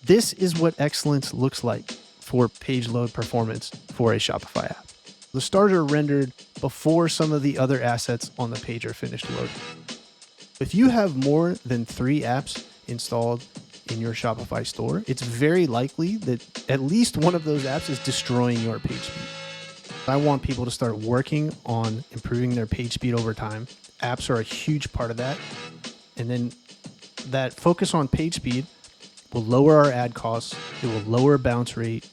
This is what excellence looks like for page load performance for a Shopify app. The stars are rendered before some of the other assets on the page are finished loading. If you have more than 3 apps installed in your Shopify store, it's very likely that at least one of those apps is destroying your page speed. I want people to start working on improving their page speed over time. Apps are a huge part of that. And then that focus on page speed will lower our ad costs. It will lower bounce rate.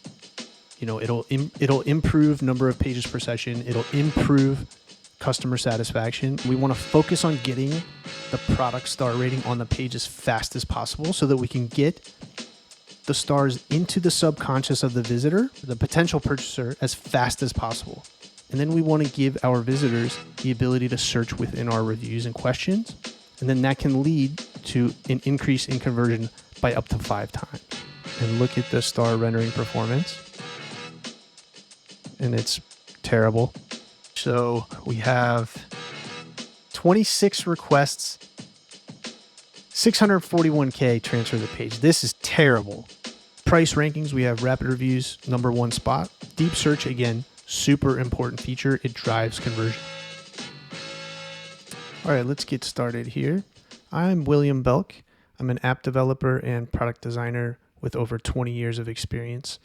It'll improve number of pages per session. It'll improve customer satisfaction. We want to focus on getting the product star rating on the page as fast as possible so that we can get the stars into the subconscious of the visitor, the potential purchaser, as fast as possible. And then we want to give our visitors the ability to search within our reviews and questions. And then that can lead to an increase in conversion by up to 5 times. And look at the star rendering performance. And it's terrible. So we have 26 requests, 641K transfer the page. This is terrible. Price rankings, we have rapid reviews, number 1 spot. Deep search, again, super important feature. It drives conversion. All right, let's get started here. I'm William Belk. I'm an app developer and product designer with over 20 years of experience.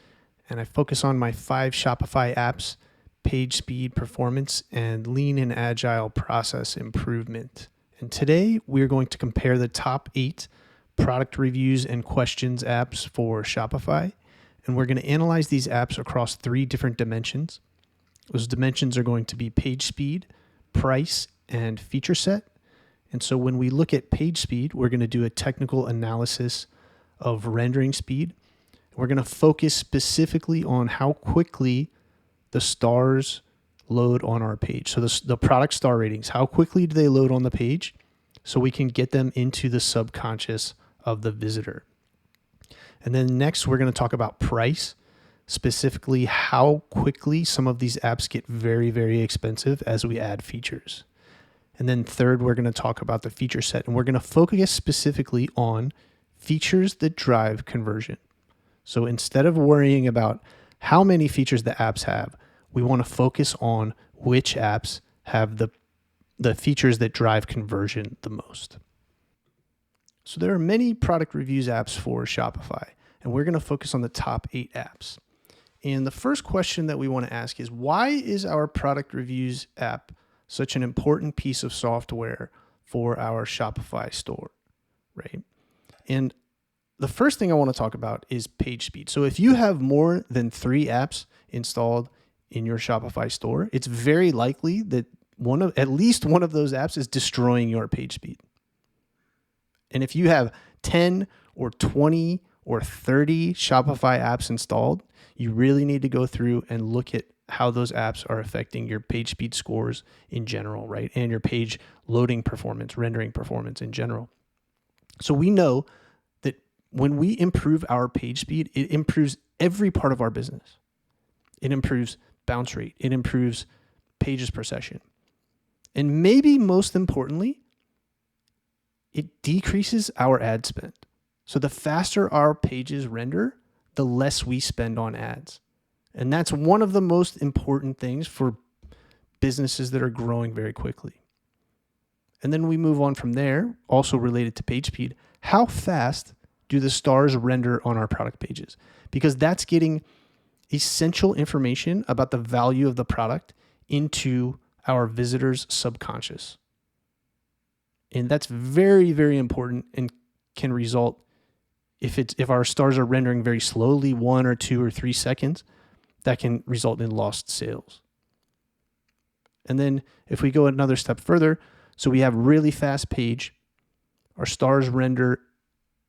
And I focus on my 5 Shopify apps, page speed, performance, and lean and agile process improvement. And today we're going to compare the top 8 product reviews and questions apps for Shopify. And we're going to analyze these apps across 3 different dimensions. Those dimensions are going to be page speed, price, and feature set. And so when we look at page speed, we're going to do a technical analysis of rendering speed. We're going to focus specifically on how quickly the stars load on our page. So the product star ratings, how quickly do they load on the page so we can get them into the subconscious of the visitor. And then next, we're going to talk about price, specifically how quickly some of these apps get very, very expensive as we add features. And then third, we're going to talk about the feature set, and we're going to focus specifically on features that drive conversion. So instead of worrying about how many features the apps have, we want to focus on which apps have the features that drive conversion the most. So there are many product reviews apps for Shopify, and we're going to focus on the top 8 apps. And the first question that we want to ask is, why is our product reviews app such an important piece of software for our Shopify store, right? And the first thing I want to talk about is page speed. So if you have more than 3 apps installed in your Shopify store, it's very likely that at least one of those apps is destroying your page speed. And if you have 10 or 20 or 30 Shopify apps installed, you really need to go through and look at how those apps are affecting your page speed scores in general, right? And your page loading performance, rendering performance in general. So we know that when we improve our page speed, it improves every part of our business. It improves bounce rate. It improves pages per session. And maybe most importantly, it decreases our ad spend. So the faster our pages render, the less we spend on ads. And that's one of the most important things for businesses that are growing very quickly. And then we move on from there, also related to page speed. How fast do the stars render on our product pages? Because that's getting essential information about the value of the product into our visitors' subconscious. And that's very, very important and can result, if our stars are rendering very slowly, 1 or 2 or 3 seconds, that can result in lost sales. And then if we go another step further, so we have really fast page, our stars render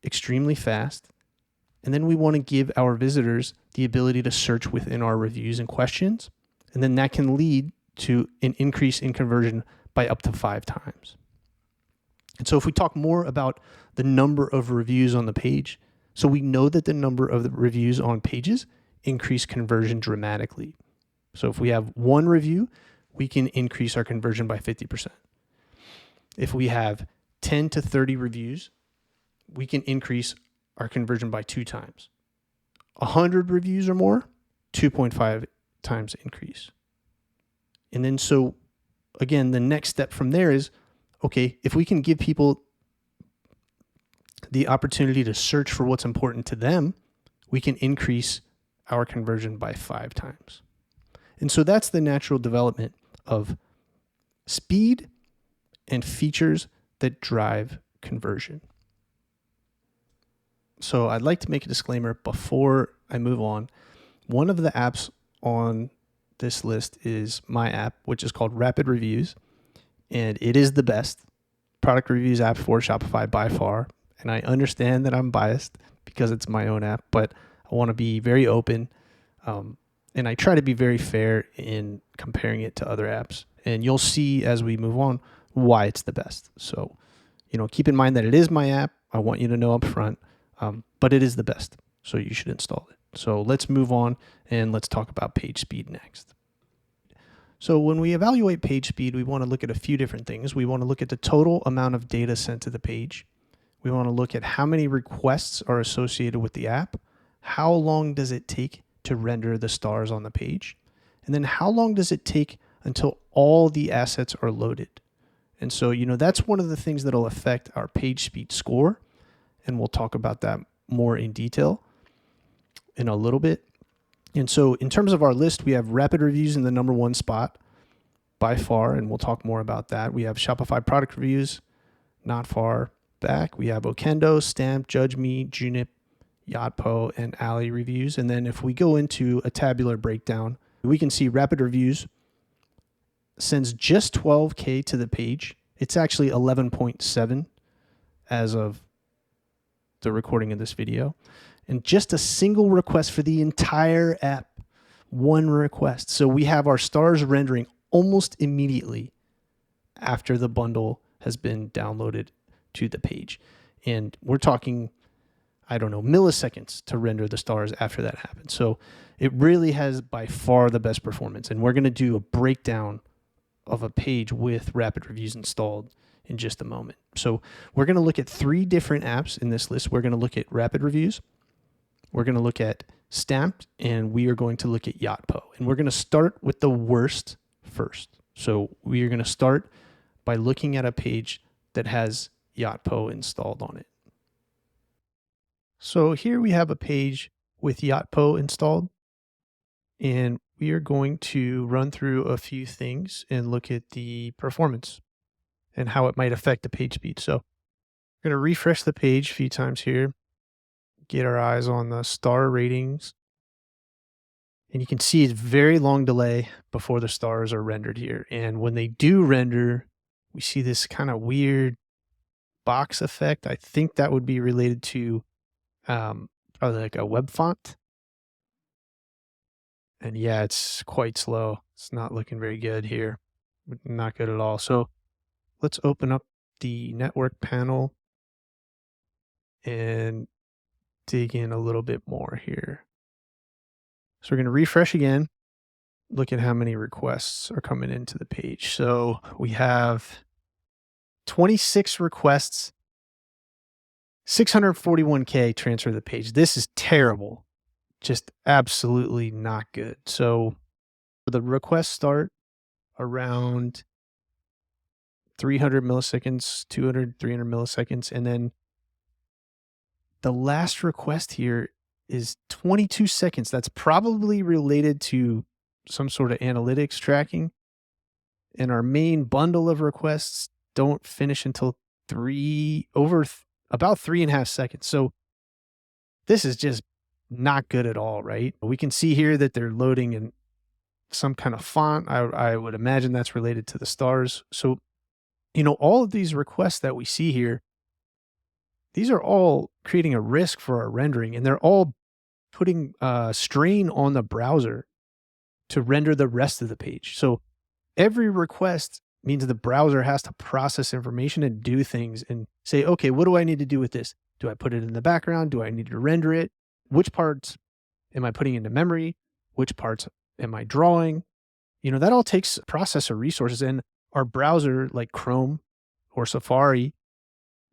extremely fast, and then we want to give our visitors the ability to search within our reviews and questions, and then that can lead to an increase in conversion by up to 5 times. And so if we talk more about the number of reviews on the page, so we know that the number of the reviews on pages increase conversion dramatically. So if we have 1 review, we can increase our conversion by 50%. If we have 10 to 30 reviews, we can increase our conversion by 2 times. 100 reviews or more, 2.5 times increase. And then so again, the next step from there is, okay, if we can give people the opportunity to search for what's important to them, we can increase our conversion by 5 times. And so that's the natural development of speed and features that drive conversion. So I'd like to make a disclaimer before I move on. One of the apps on this list is my app, which is called Rapid Reviews, and it is the best product reviews app for Shopify by far. And I understand that I'm biased because it's my own app, but I want to be very open, and I try to be very fair in comparing it to other apps. And you'll see as we move on why it's the best. So, keep in mind that it is my app. I want you to know up front, but it is the best. So you should install it. So let's move on and let's talk about page speed next. So when we evaluate page speed, we want to look at a few different things. We want to look at the total amount of data sent to the page. We want to look at how many requests are associated with the app. How long does it take to render the stars on the page? And then how long does it take until all the assets are loaded? And so, that's one of the things that'll affect our page speed score. And we'll talk about that more in detail in a little bit. And so in terms of our list, we have Rapid Reviews in the number 1 spot by far, and we'll talk more about that. We have Shopify Product Reviews not far back. We have Okendo, Stamp, Judge Me, Junip, Yotpo, and Alley Reviews. And then if we go into a tabular breakdown, we can see Rapid Reviews sends just 12K to the page. It's actually 11.7 as of the recording of this video. And just a single request for the entire app, 1 request. So we have our stars rendering almost immediately after the bundle has been downloaded to the page. And we're talking, milliseconds to render the stars after that happens. So it really has by far the best performance. And we're going to do a breakdown of a page with Rapid Reviews installed in just a moment. So we're going to look at 3 different apps in this list. We're going to look at Rapid Reviews, we're going to look at Stamped, and we are going to look at Yotpo. And we're going to start with the worst first. So we are going to start by looking at a page that has Yotpo installed on it. So here we have a page with Yotpo installed, and we are going to run through a few things and look at the performance and how it might affect the page speed. So we're going to refresh the page a few times here, get our eyes on the star ratings. And you can see it's very long delay before the stars are rendered here. And when they do render, we see this kind of weird box effect. I think that would be related to probably like a web font. And yeah, it's quite slow. It's not looking very good here. Not good at all. So let's open up the network panel and dig in a little bit more here. So we're going to refresh again, look at how many requests are coming into the page. So we have 26 requests, 641K transfer to the page. This is terrible. Just absolutely not good. So the requests start around 300 milliseconds, 200, 300 milliseconds. And then the last request here is 22 seconds. That's probably related to some sort of analytics tracking. And our main bundle of requests don't finish until about 3.5 seconds. So this is just not good at all, right? We can see here that they're loading in some kind of font. I would imagine that's related to the stars. So, all of these requests that we see here, these are all creating a risk for our rendering, and they're all putting strain on the browser to render the rest of the page. So every request means the browser has to process information and do things and say, okay, what do I need to do with this? Do I put it in the background? Do I need to render it? Which parts am I putting into memory? Which parts am I drawing? That all takes processor resources, and our browser, like Chrome or Safari,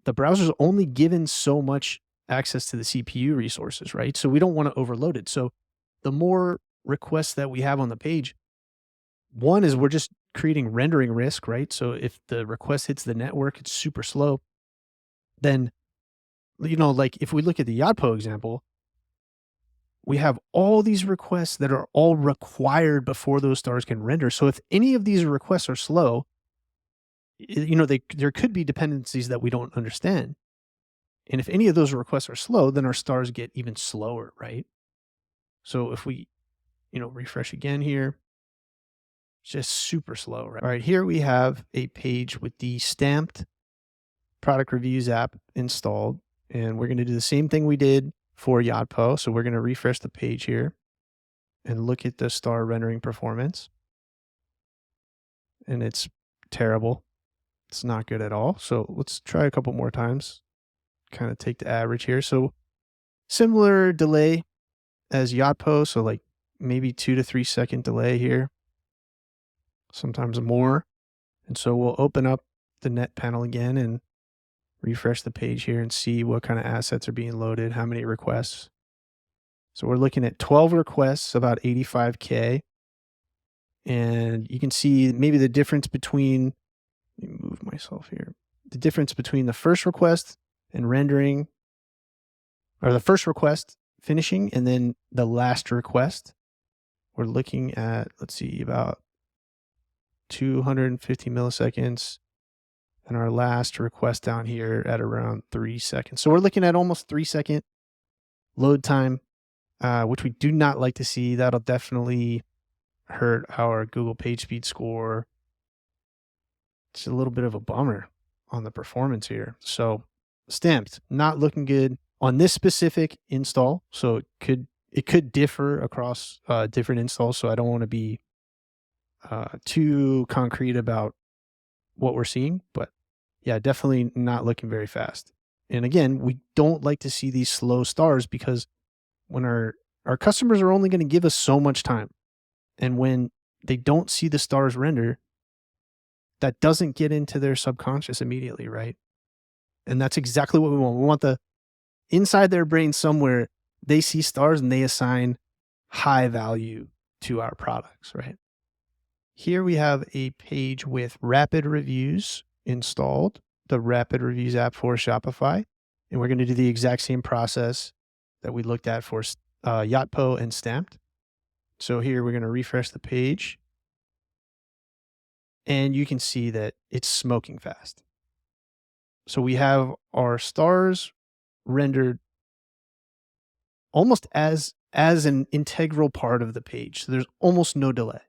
the browser's only given so much access to the CPU resources, right? So we don't want to overload it. So the more requests that we have on the page, one is we're just creating rendering risk, right? So if the request hits the network, it's super slow. Then, like if we look at the Yotpo example, we have all these requests that are all required before those stars can render. So if any of these requests are slow, there could be dependencies that we don't understand. And if any of those requests are slow, then our stars get even slower, right? So if we, refresh again here, it's just super slow, right? All right, here we have a page with the stamped product reviews app installed. And we're going to do the same thing we did for Yotpo. So we're going to refresh the page here and look at the star rendering performance. And it's terrible. It's not good at all. So let's try a couple more times. Kind of take the average here. So similar delay as Yotpo. So like maybe 2 to 3 second delay here. Sometimes more. And so we'll open up the net panel again and refresh the page here and see what kind of assets are being loaded, how many requests. So we're looking at 12 requests, about 85K. And you can see maybe the difference between, let me move myself here, the difference between the first request and rendering, or the first request finishing and then the last request. We're looking at, let's see, about 250 milliseconds. And our last request down here at around 3 seconds. So we're looking at almost 3 second load time, which we do not like to see. That'll definitely hurt our Google page speed score. It's a little bit of a bummer on the performance here. So stamped, not looking good on this specific install. So it could differ across different installs. So I don't want to be too concrete about what we're seeing, but yeah, definitely not looking very fast. And again, we don't like to see these slow stars because when our customers are only going to give us so much time. And when they don't see the stars render, that doesn't get into their subconscious immediately, right? And that's exactly what we want. We want the inside their brain somewhere, they see stars and they assign high value to our products, right? Here we have a page with rapid reviews installed, the rapid reviews app for Shopify. And we're going to do the exact same process that we looked at for Yotpo and Stamped. So here we're going to refresh the page. And you can see that it's smoking fast. So we have our stars rendered almost as an integral part of the page. So there's almost no delay.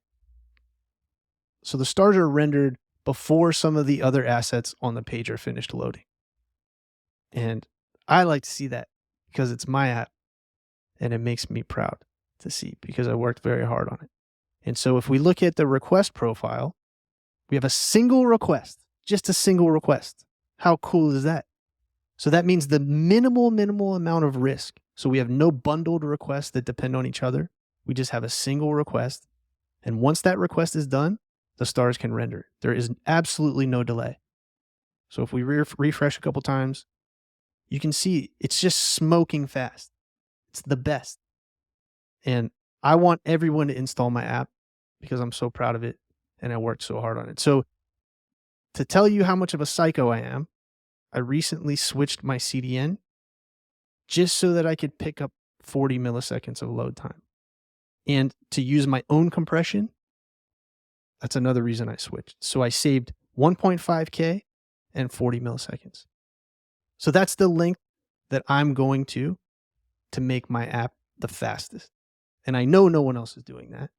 So the stars are rendered before some of the other assets on the page are finished loading. And I like to see that because it's my app and it makes me proud to see because I worked very hard on it. And so if we look at the request profile, we have a single request, just a single request. How cool is that? So that means the minimal amount of risk. So we have no bundled requests that depend on each other. We just have a single request. And once that request is done, the stars can render. There is absolutely no delay. So if we refresh a couple times, you can see it's just smoking fast. It's the best. And I want everyone to install my app because I'm so proud of it and I worked so hard on it. So to tell you how much of a psycho I am, I recently switched my CDN just so that I could pick up 40 milliseconds of load time. And to use my own compression, that's another reason I switched. So I saved 1.5K and 40 milliseconds. So that's the length that I'm going to make my app the fastest. And I know no one else is doing that.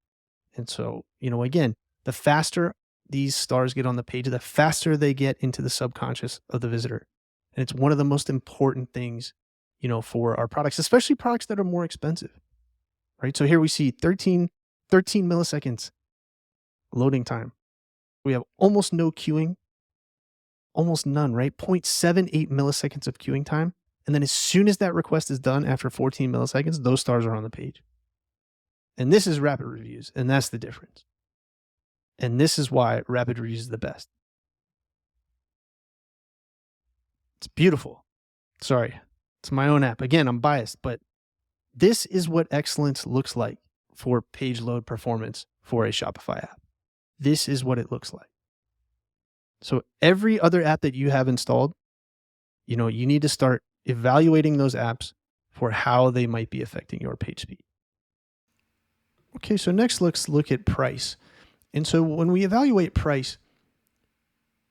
And so, again, the faster these stars get on the page, the faster they get into the subconscious of the visitor. And it's one of the most important things, for our products, especially products that are more expensive, right? So here we see 13 milliseconds loading time. We have almost no queuing, almost none, right? 0.78 milliseconds of queuing time. And then as soon as that request is done after 14 milliseconds, those stars are on the page. And this is rapid reviews, and that's the difference. And this is why rapid reviews is the best. It's beautiful. Sorry, It's my own app. Again, I'm biased, but this is what excellence looks like for page load performance for a Shopify app. This is what it looks like. So every other app that you have installed, you need to start evaluating those apps for how they might be affecting your page speed. Okay, so next let's look at price. And so when we evaluate price,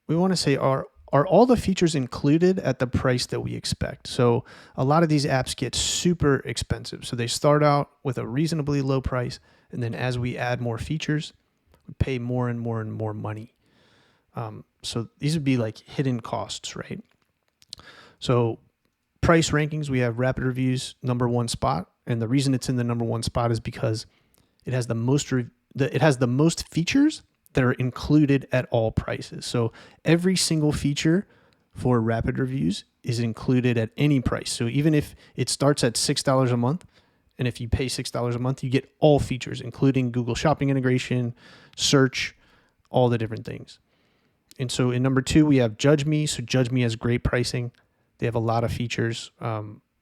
we want to say, are all the features included at the price that we expect? So a lot of these apps get super expensive. So they start out with a reasonably low price, and then as we add more features, we pay more and more and more money. So these would be like hidden costs, right? So price rankings, we have Rapid Reviews, number one spot. And the reason it's in the number one spot is because it has the most features that are included at all prices. So every single feature for Rapid Reviews is included at any price. So even if it starts at $6 a month, and if you pay $6 a month, you get all features, including Google Shopping integration, search, all the different things. And so in number 2, we have Judge Me. So Judge Me has great pricing. They have a lot of features.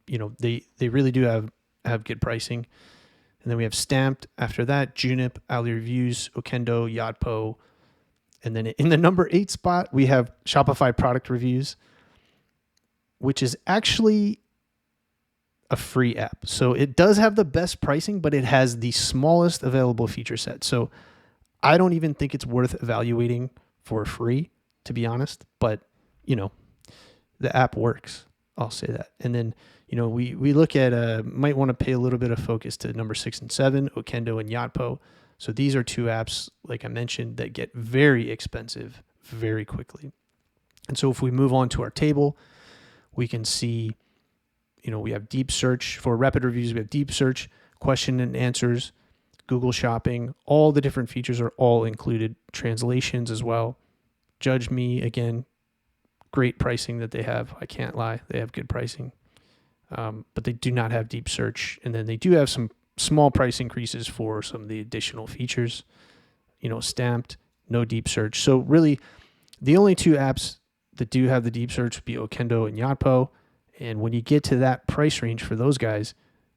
They really do have good pricing. And then we have Stamped. After that, Junip, Ali Reviews, Okendo, Yotpo. And then in the number 8 spot, we have Shopify Product Reviews, which is actually a free app. So it does have the best pricing, but it has the smallest available feature set. So I don't even think it's worth evaluating for free, to be honest. But, the app works. I'll say that. And then, we look at, might want to pay a little bit of focus to number 6 and 7, Okendo and Yotpo. So these are 2 apps, like I mentioned, that get very expensive very quickly. And so if we move on to our table, we can see, we have deep search for Rapid Reviews. We have deep search, question and answers, Google Shopping. All the different features are all included. Translations as well. Judge Me, again, great pricing that they have. I can't lie. They have good pricing. But they do not have deep search. And then they do have some small price increases for some of the additional features. Stamped, no deep search. So really, the only 2 apps that do have the deep search would be Okendo and Yotpo. And when you get to that price range for those guys,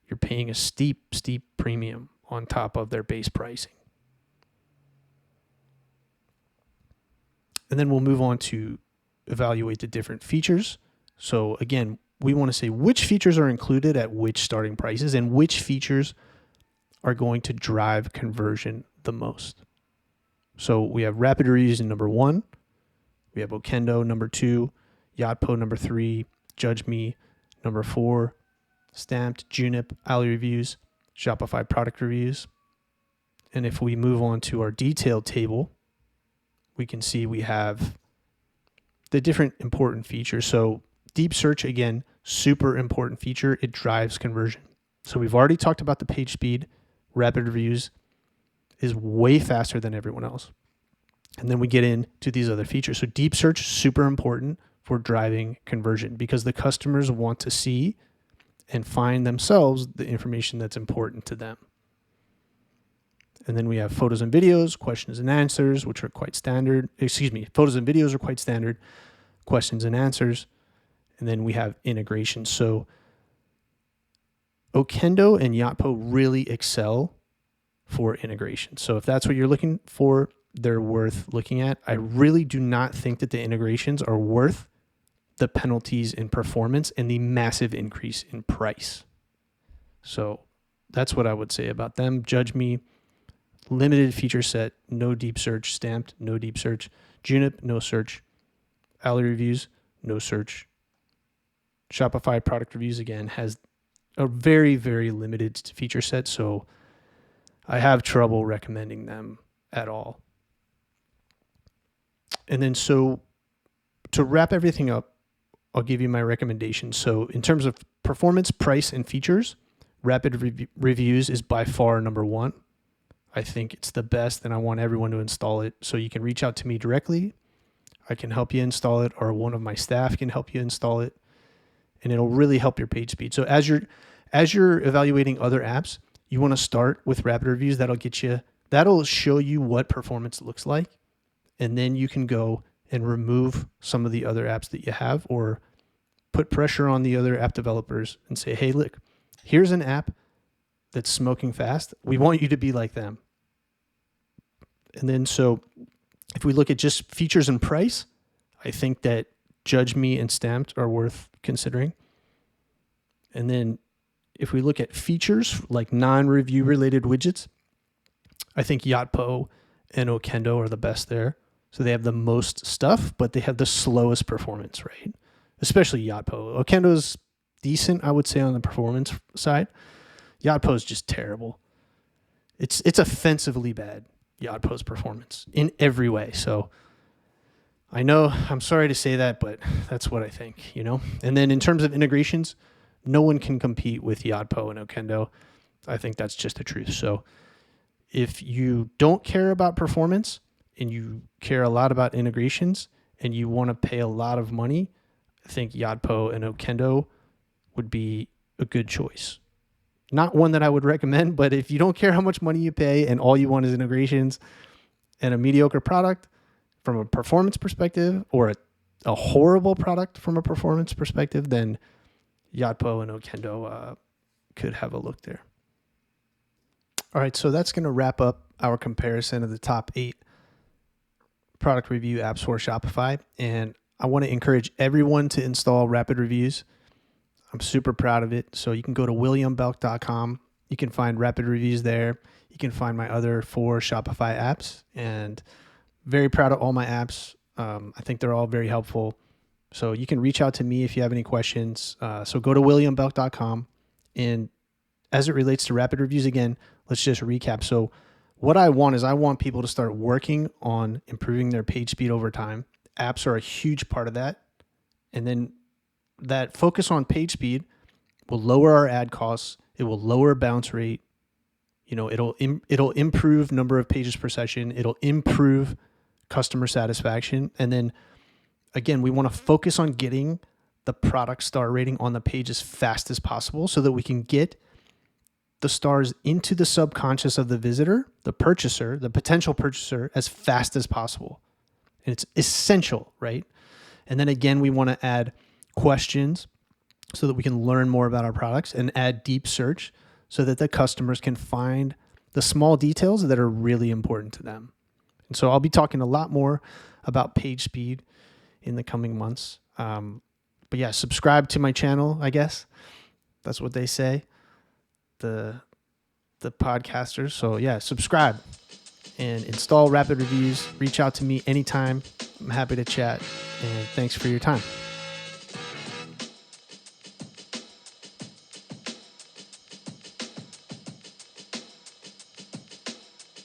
you're paying a steep premium on top of their base pricing. And then we'll move on to evaluate the different features. So again, we want to say which features are included at which starting prices and which features are going to drive conversion the most. So we have Rapid Reviews in number 1. We have Okendo number 2, Yotpo number 3, Judge Me number 4, Stamped, Junip, Ali Reviews, Shopify Product Reviews. And if we move on to our detailed table, we can see we have the different important features. So deep search, again, super important feature. It drives conversion. So we've already talked about the page speed. Rapid Reviews is way faster than everyone else. And then we get into these other features. So deep search, super important for driving conversion because the customers want to see and find themselves the information that's important to them. And then we have photos and videos, questions and answers, which are quite standard. Photos and videos are quite standard, questions and answers. And then we have integration. So Okendo and Yotpo really excel for integration. So if that's what you're looking for, they're worth looking at. I really do not think that the integrations are worth the penalties in performance and the massive increase in price. So that's what I would say about them. Judge Me, limited feature set, no deep search. Stamped, no deep search. Junip, no search. Ali Reviews, no search. Shopify Product Reviews, again, has a very, very limited feature set, so I have trouble recommending them at all. And then so to wrap everything up, I'll give you my recommendations. So in terms of performance, price, and features, Rapid Reviews is by far number 1. I think it's the best, and I want everyone to install it. So you can reach out to me directly. I can help you install it, or one of my staff can help you install it, and it'll really help your page speed. So as you're evaluating other apps, you want to start with Rapid Reviews. That'll show you what performance looks like, and then you can go and remove some of the other apps that you have, or put pressure on the other app developers and say, hey, look, here's an app that's smoking fast. We want you to be like them. And then so if we look at just features and price, I think that Judge Me and Stamped are worth considering. And then if we look at features like non-review related widgets, I think Yotpo and Okendo are the best there. So they have the most stuff, but they have the slowest performance, right? Especially Yotpo. Okendo's decent, I would say, on the performance side. Yotpo is just terrible. It's offensively bad, Yotpo's performance in every way. So I know, I'm sorry to say that, but that's what I think, you know? And then in terms of integrations, no one can compete with Yotpo and Okendo. I think that's just the truth. So if you don't care about performance and you care a lot about integrations and you want to pay a lot of money, I think Yotpo and Okendo would be a good choice. Not one that I would recommend, but if you don't care how much money you pay and all you want is integrations and a mediocre product from a performance perspective, or a horrible product from a performance perspective, then Yotpo and Okendo could have a look there. All right, so that's going to wrap up our comparison of the top 8 product review apps for Shopify. And I want to encourage everyone to install Rapid Reviews. I'm super proud of it. So you can go to williambelk.com. You can find Rapid Reviews there. You can find my other 4 Shopify apps. And very proud of all my apps. I think they're all very helpful. So you can reach out to me if you have any questions. So go to williambelk.com. And as it relates to Rapid Reviews, again, let's just recap. So what I want people to start working on improving their page speed over time. Apps are a huge part of that. And then that focus on page speed will lower our ad costs. It will lower bounce rate. You know, it'll improve number of pages per session. It'll improve customer satisfaction. And then again, we want to focus on getting the product star rating on the page as fast as possible so that we can get the stars into the subconscious of the visitor, the purchaser, the potential purchaser, as fast as possible. And it's essential, right? And then again, we want to add questions so that we can learn more about our products, and add deep search so that the customers can find the small details that are really important to them. And so I'll be talking a lot more about page speed in the coming months. But yeah, subscribe to my channel, I guess. That's what they say, the podcasters. So yeah, subscribe and install Rapid Reviews. Reach out to me anytime. I'm happy to chat. And thanks for your time.